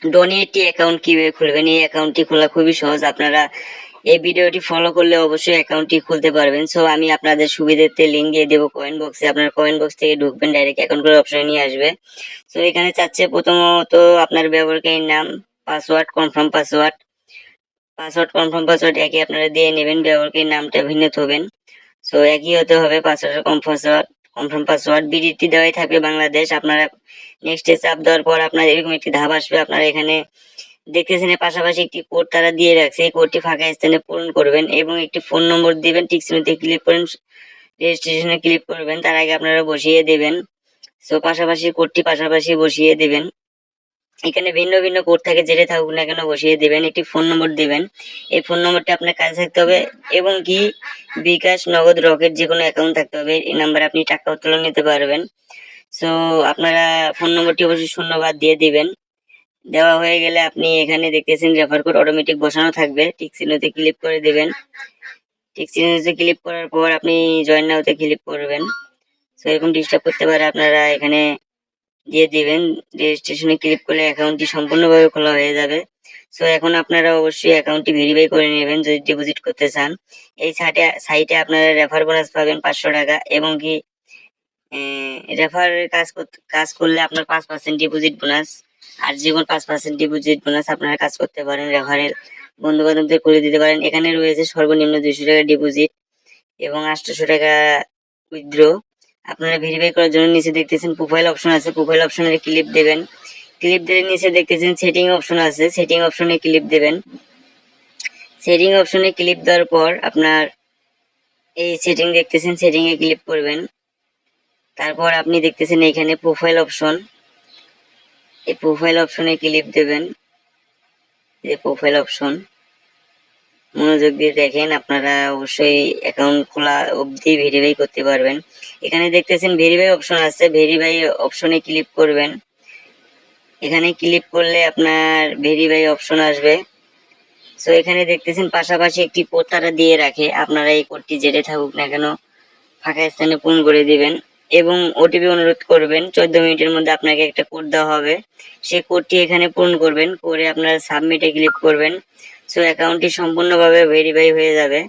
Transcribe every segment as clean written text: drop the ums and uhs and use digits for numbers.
ডোনেটি account কিভাবে খুলবেন, এই অ্যাকাউন্টটি খোলা খুবই সহজ। আপনারা এই ভিডিওটি ফলো করলে অবশ্যই অ্যাকাউন্টটি খুলতে পারবেন। সো আমি আপনাদের সুবিধার্থে লিঙ্ক দিয়ে দেবো কয়েন বক্সে, আপনার কয়েন বক্স থেকে ঢুকবেন, ডাইরেক্ট অ্যাকাউন্ট করার অপশনে নিয়ে আসবে। সো এখানে চাচ্ছে প্রথমত আপনার ব্যবহারকারীর নাম, password, confirm password. Confirm password একই আপনারা দিয়ে নেবেন, ব্যবহারকারীর নামটা ভিন্ন হবেন। সো একই হতে হবে পাসওয়ার্ড, কনফার্ম পাসওয়ার্ড। বিডিটি দেওয়াই থাকবে বাংলাদেশ। আপনারা নেক্সটে চাপ দেওয়ার পর আপনার এরকম একটি ধাপ আসবে। আপনারা এখানে দেখতেছেন পাশাপাশি একটি কোড তারা দিয়ে রাখছে, এই কোডটি ফাঁকা স্থানে পূরণ করবেন এবং একটি ফোন নম্বর দিবেন। টিক চিহ্নতে ক্লিক করেন, রেজিস্ট্রেশনে ক্লিক করবেন, তার আগে আপনারা বসিয়ে দেবেন। সো পাশাপাশি কোডটি পাশাপাশি বসিয়ে দেবেন। এখানে ভিন্ন ভিন্ন কোড থাকে, যেটা থাকুক না কেন বসিয়ে দেবেন। একটি ফোন নম্বর দিবেন, এই ফোন নম্বরটি আপনার কাছে থাকতে হবে এবং কি বিকাশ, নগদ, রকেট যে কোনো অ্যাকাউন্ট থাকতে হবে। এই নাম্বারে আপনি টাকা উত্তোলন নিতে পারবেন। সো আপনারা ফোন নম্বরটি অবশ্যই শূন্যবাদ দিয়ে দিবেন। দেওয়া হয়ে গেলে আপনি এখানে দেখতেছেন রেফার কোড অটোমেটিক বসানো থাকবে, টিক চিহ্নতে ক্লিক করে দেবেন। টিক চিহ্নতে ক্লিক করার পর আপনি জয়েন নাওতে ক্লিক করবেন। সো এরকম ডিস্টার্ব করতে পারে, আপনারা এখানে দিয়ে দিবেন। রেজিস্ট্রেশনে ক্লিক করলে অ্যাকাউন্টটি সম্পূর্ণভাবে খোলা হয়ে যাবে। সো এখন আপনারা অবশ্যই অ্যাকাউন্টটি ভেরিফাই করে নেবেন যদি ডিপোজিট করতে চান। এই সাইটে আপনারা রেফার বোনাস পাবেন 500 টাকা এবং কি রেফারের কাজ করলে আপনার 5% ডিপোজিট বোনাস, আর জীবন 5% ডিপোজিট বোনাস আপনারা কাজ করতে পারেন। রেফারের বন্ধু বান্ধবদের করে দিতে পারেন। এখানে রয়েছে সর্বনিম্ন 200 টাকা ডিপোজিট এবং 800 টাকা উইথড্র। আপনারা ভেরিফাই করার জন্য নিচে দেখতেছেন প্রোফাইল অপশন আছে, প্রোফাইল অপশনে ক্লিক দেবেন। ক্লিক দিলে নিচে দেখতেছেন সেটিং অপশন আছে, সেটিং অপশনে ক্লিক দেবেন। সেটিং অপশনে ক্লিক দেওয়ার পর আপনার এই সেটিং দেখতেছেন, সেটিং এ ক্লিক করবেন। তারপর আপনি দেখতেছেন এখানে প্রোফাইল অপশন, এই প্রোফাইল অপশনে ক্লিক দেবেন। এই প্রোফাইল অপশন মনোযোগ দিয়ে দেখেন, আপনারা অবশ্যই অ্যাকাউন্ট খোলা অবধি ভেরিফাই করতে পারবেন। এখানে দেখতেছেন ভেরিফাই অপশন আছে, ভেরিফাই অপশনে ক্লিক করবেন। এখানে ক্লিক করলে আপনার ভেরিফাই অপশন আসবে। সো এখানে দেখতেছেন পাশাপাশি একটি কোড তারা দিয়ে রাখে, আপনারা এই কোডটি যেটা থাকুক না কেন ফাঁকা স্থানে পূরণ করে দিবেন এবং ওটিপি অনুরোধ করবেন। 14 মিনিটের মধ্যে আপনাকে একটা কোড দেওয়া হবে, সেই কোডটি এখানে পূরণ করবেন, করে আপনারা সাবমিটে ক্লিক করবেন। সো অ্যাকাউন্টটি সম্পূর্ণভাবে ভেরিফাই হয়ে যাবে।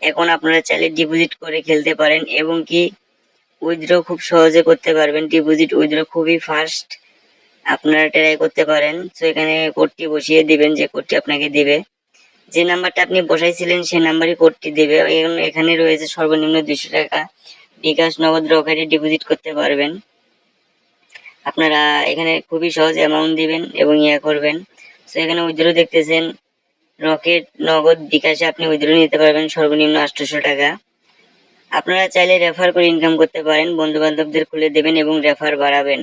এখন আপনারা চাইলে ডিপোজিট করে খেলতে পারেন এবং কি উইথড্র খুব সহজে করতে পারবেন। ডিপোজিট উইথড্র খুবই ফাস্ট, আপনারা ট্রাই করতে পারেন। সো এখানে কোডটি বসিয়ে দিবেন, যে কোডটি আপনাকে দিবে, যে নাম্বারটা আপনি বসাইছিলেন সেই নাম্বারই কোডটি দেবে। এখানে রয়েছে সর্বনিম্ন 200 টাকা বিকাশ, নগদ, রকেটে ডিপোজিট করতে পারবেন। আপনারা এখানে খুবই সহজ অ্যামাউন্ট দিবেন এবং করবেন। সো এখানে উইথড্র দেখতেছেন, রকেট, নগদ, বিকাশে আপনি উইথড্র নিতে পারবেন সর্বনিম্ন 800 টাকা। আপনারা চাইলে রেফার করে ইনকাম করতে পারেন, বন্ধু বান্ধবদের খুলে দেবেন এবং রেফার বাড়াবেন।